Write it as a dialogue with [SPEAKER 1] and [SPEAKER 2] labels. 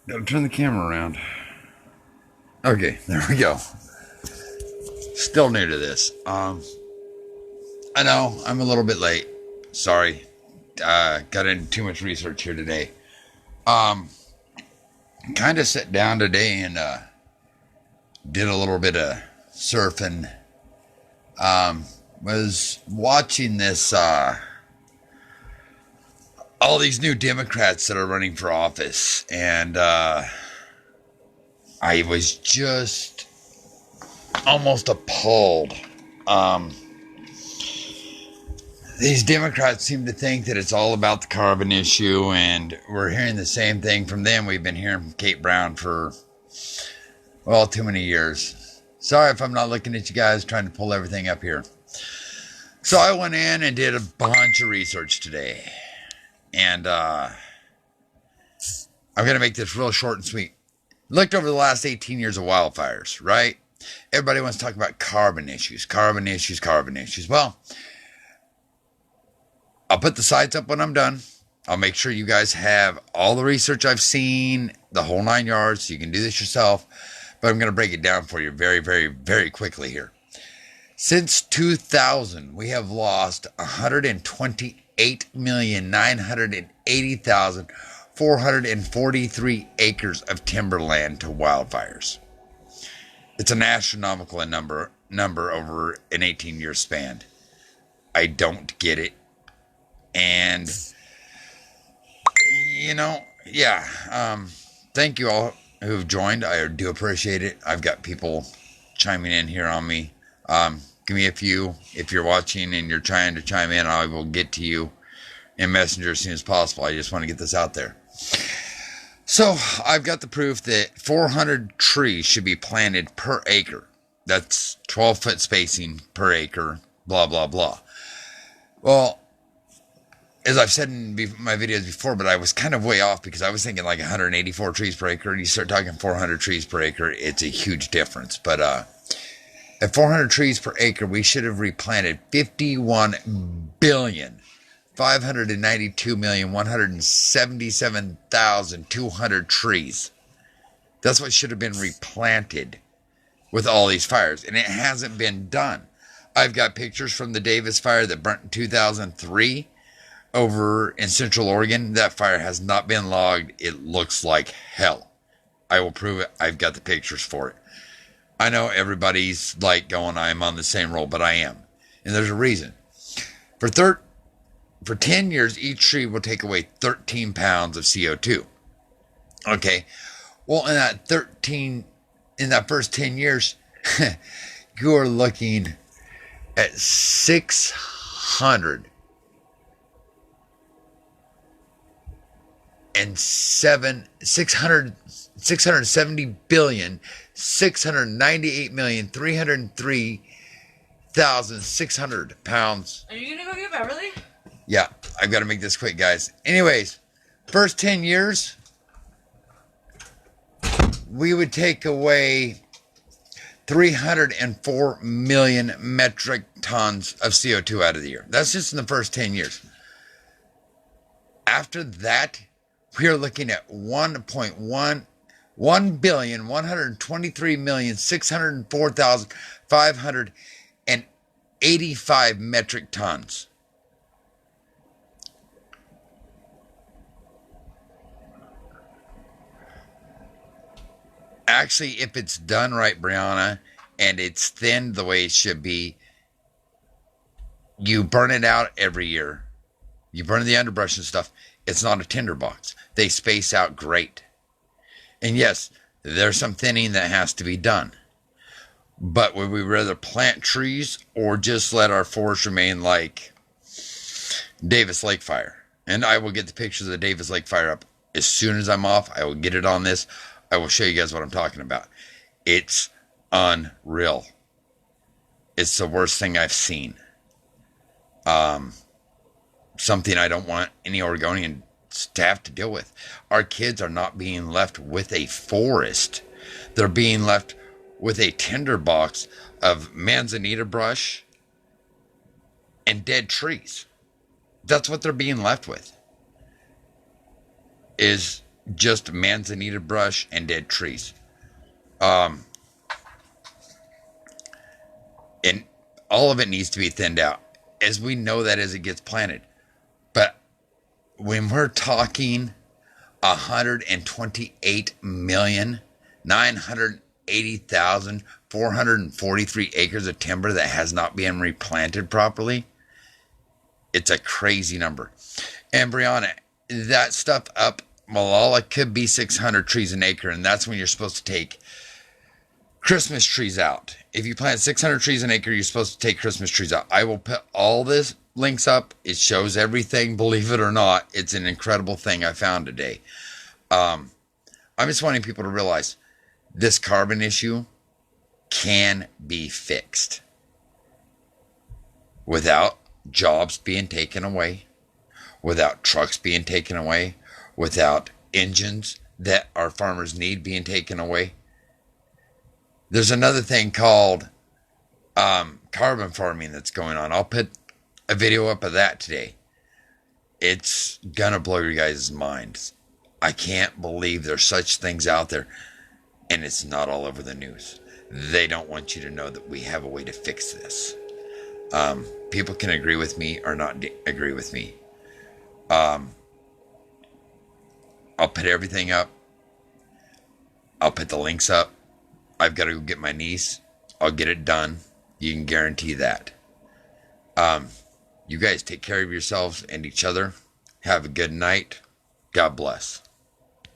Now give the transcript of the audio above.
[SPEAKER 1] Gotta turn the camera around. Okay, there we go. Still new to this. I know I'm a little bit late. Sorry. Got into too much research here today. Um, Kind of sat down today and did a little bit of surfing. Was watching this all these new Democrats that are running for office, and I was just almost appalled. Um, these Democrats seem to think that it's all about the carbon issue, and we're hearing the same thing from them. We've been hearing from Kate Brown for, well, too many years. Sorry if I'm not looking at you guys trying to pull everything up here. So I went in and did a bunch of research today. And I'm going to make this real short and sweet. Looked over the last 18 years of wildfires, right? Everybody wants to talk about carbon issues. Well, I'll put the sites up when I'm done. I'll make sure you guys have all the research I've seen, the whole 9 yards, so you can do this yourself. But I'm going to break it down for you very, very, very quickly here. Since 2000, we have lost 128,980,443 acres of timberland to wildfires. It's an astronomical number over an 18-year span. I don't get it. And, thank you all who've joined. I do appreciate it. I've got people chiming in here on me. Give me a few. If you're watching and you're trying to chime in, I will get to you in Messenger as soon as possible. I just want to get this out there. So I've got the proof that 400 trees should be planted per acre. That's 12-foot spacing per acre, blah, blah, blah. Well, as I've said in my videos before, but I was kind of way off because I was thinking like 184 trees per acre, and you start talking 400 trees per acre, it's a huge difference. But at 400 trees per acre, we should have replanted 51,592,177,200 trees. That's what should have been replanted with all these fires, and it hasn't been done. I've got pictures from the Davis fire that burnt in 2003 over in Central Oregon. That fire has not been logged. It looks like hell. I will prove it. I've got the pictures for it. I know everybody's like going, I'm on the same roll, but I am. And there's a reason. For 10 years, each tree will take away 13 pounds of CO2. Okay. Well, in that first 10 years, you are looking at 670 billion 698,303,600 pounds.
[SPEAKER 2] Are you gonna go get Beverly?
[SPEAKER 1] Yeah, I've got to make this quick, guys. Anyways, first 10 years, we would take away 304 million metric tons of CO2 out of the year. That's just in the first 10 years. After that, we are looking at 1,123,604,585 metric tons. Actually, if it's done right, Brianna, and it's thinned the way it should be, you burn it out every year. You burn the underbrush and stuff. It's not a tinderbox. They space out great. And yes, there's some thinning that has to be done. But would we rather plant trees or just let our forest remain like Davis Lake Fire? And I will get the pictures of the Davis Lake Fire up as soon as I'm off. I will get it on this. I will show you guys what I'm talking about. It's unreal. It's the worst thing I've seen. Something I don't want any Oregonian to have to deal with. Our kids are not being left with a forest. They're being left with a tinderbox of manzanita brush and dead trees. That's what they're being left with. Is just manzanita brush and dead trees. Um, and all of it needs to be thinned out, as we know that as it gets planted. But when we're talking 128,980,443 acres of timber that has not been replanted properly, it's a crazy number. And Brianna, that stuff up Malala could be 600 trees an acre, and that's when you're supposed to take Christmas trees out. If you plant 600 trees an acre, you're supposed to take Christmas trees out. I will put all this links up. It shows everything, believe it or not. It's an incredible thing I found today. I'm just wanting people to realize this carbon issue can be fixed without jobs being taken away, without trucks being taken away, without engines that our farmers need being taken away. There's another thing called carbon farming that's going on. I'll put a video up of that today. It's gonna blow your guys' minds. I can't believe there's such things out there, and it's not all over the news. They don't want you to know that we have a way to fix this. People can agree with me or not agree with me. I'll put everything up. I'll put the links up. I've got to go get my niece. I'll get it done. You can guarantee that. You guys take care of yourselves and each other. Have a good night. God bless.